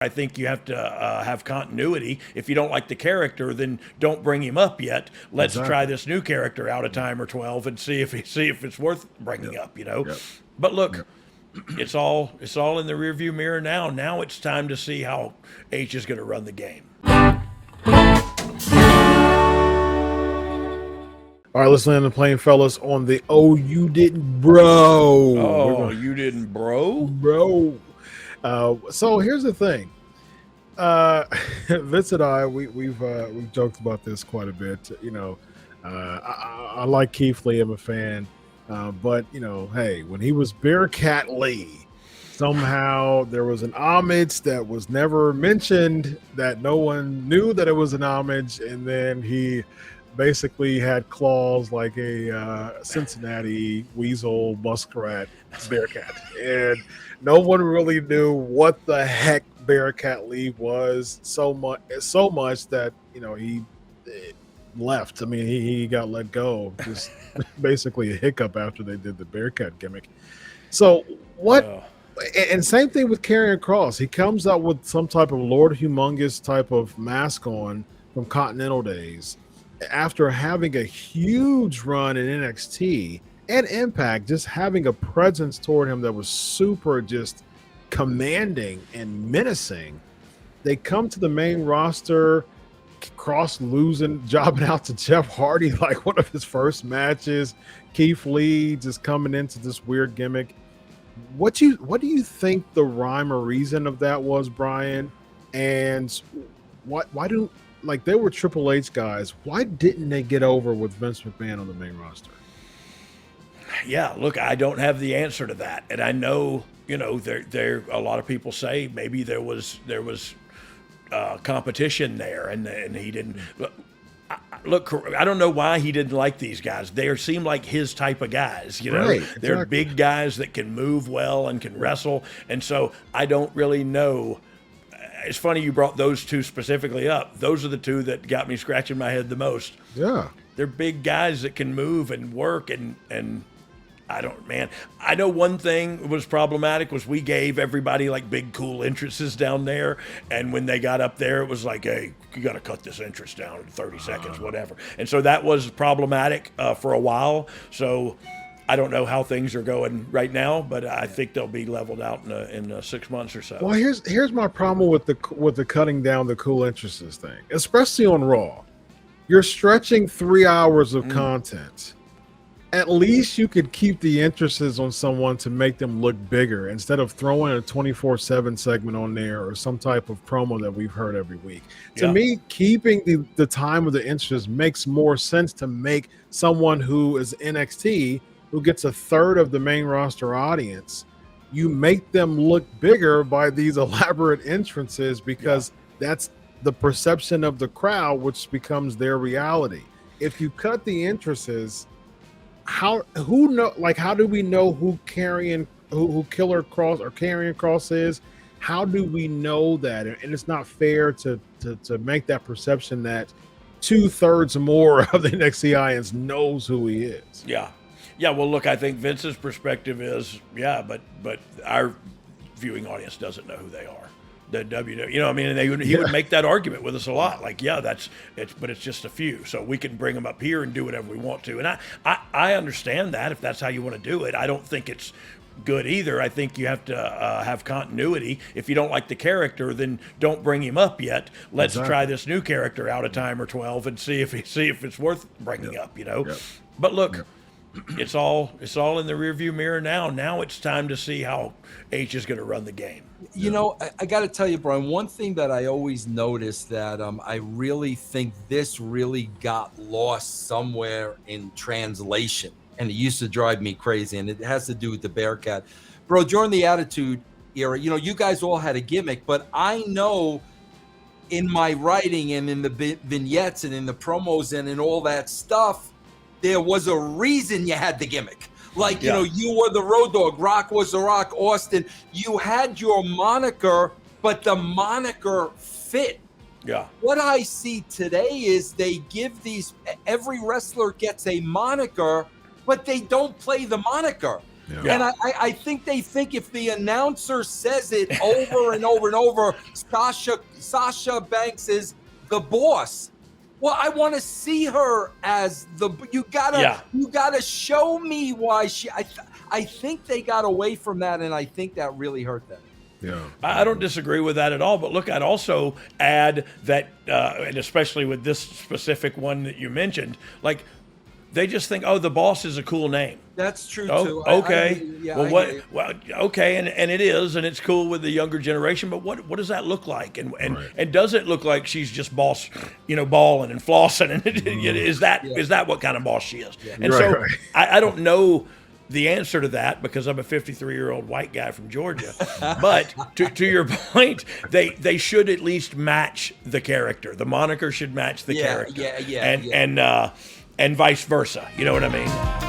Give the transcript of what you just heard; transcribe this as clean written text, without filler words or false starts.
I think you have to have continuity. If you don't like the character, then don't bring him up yet. Let's try this new character out a time or 12 and see if it's worth bringing up. But look, it's all in the rearview mirror now. Now it's time to see how H is going to run the game. All right, let's land the plane, fellas, on the "Oh, you didn't, bro." Oh, you didn't, bro? So here's the thing. Vince and I, we've joked about this quite a bit. I like Keith Lee. I'm a fan, but hey, when he was Bearcat Lee, somehow there was an homage that was never mentioned, that no one knew that it was an homage, and then he basically had claws like a Cincinnati weasel, muskrat, bearcat, and no one really knew what the heck Bearcat Lee was, so much that he left. I mean, he got let go, just basically a hiccup after they did the Bearcat gimmick. So what? And same thing with Karrion Kross. He comes out with some type of Lord Humongous type of mask on from Continental days, after having a huge run in NXT and Impact, just having a presence toward him that was super just commanding and menacing. They come to the main roster, Kross losing, jobbing out to Jeff Hardy like one of his first matches. Keith Lee just coming into this weird gimmick. What do you think the rhyme or reason of that was, Brian? And why do, like, they were Triple H guys, why didn't they get over with Vince McMahon on the main roster? Yeah, look, I don't have the answer to that, and I know there a lot of people say maybe there was competition there, and he didn't. Look, I don't know why he didn't like these guys. They seem like his type of guys, Right, They're exactly. big guys that can move well and can wrestle, and so I don't really know. It's funny you brought those two specifically up. Those are the two that got me scratching my head the most. Yeah. They're big guys that can move and work, and I know one thing was problematic was we gave everybody like big cool entrances down there, and when they got up there, it was like, hey, you got to cut this entrance down in 30 seconds, whatever. And so that was problematic for a while. So I don't know how things are going right now, but I think they'll be leveled out in 6 months or so. Well, here's my problem with the cutting down the cool entrances thing, especially on Raw. You're stretching 3 hours of content. At least you could keep the entrances on someone to make them look bigger instead of throwing a 24/7 segment on there or some type of promo that we've heard every week. To me, keeping the time of the entrances makes more sense to make someone who is NXT, who gets a third of the main roster audience, you make them look bigger by these elaborate entrances, because that's the perception of the crowd, which becomes their reality. If you cut the entrances, how do we know who Killer Kross or Karrion Kross is? How do we know that? And it's not fair to make that perception that 2/3 more of the NXT audience knows who he is. Yeah. Well, look, I think Vince's perspective is, but our viewing audience doesn't know who they are. The WWE, and he would make that argument with us a lot. Like, but it's just a few, so we can bring them up here and do whatever we want to. And I understand that if that's how you want to do it. I don't think it's good either. I think you have to have continuity. If you don't like the character, then don't bring him up yet. Let's try this new character out a time or 12 and see if it's worth bringing up. But look. It's all in the rearview mirror now. Now it's time to see how H is going to run the game. I got to tell you, Brian, one thing that I always notice that I really think this really got lost somewhere in translation, and it used to drive me crazy, and it has to do with the Bearcat. Bro, during the Attitude Era, you guys all had a gimmick, but I know in my writing and in the vignettes and in the promos and in all that stuff, there was a reason you had the gimmick. Like, you were the Road Dogg, Rock was the Rock, Austin. You had your moniker, but the moniker fit. Yeah. What I see today is they give every wrestler gets a moniker, but they don't play the moniker. Yeah. And I think they think if the announcer says it over and over and over, Sasha Banks is the boss. Well, I want to see her as you gotta show me why I think they got away from that, and I think that really hurt them. Yeah, I don't disagree with that at all. But look, I'd also add that, and especially with this specific one that you mentioned, like they just think, oh, the boss is a cool name. That's true too. Okay. Well, okay, and it is, and it's cool with the younger generation. But what does that look like? And does it look like she's just boss, balling and flossing? And is that what kind of boss she is? Yeah. And I don't know the answer to that because I'm a 53-year-old white guy from Georgia. But to your point, they should at least match the character. The moniker should match the character. And vice versa. You know what I mean?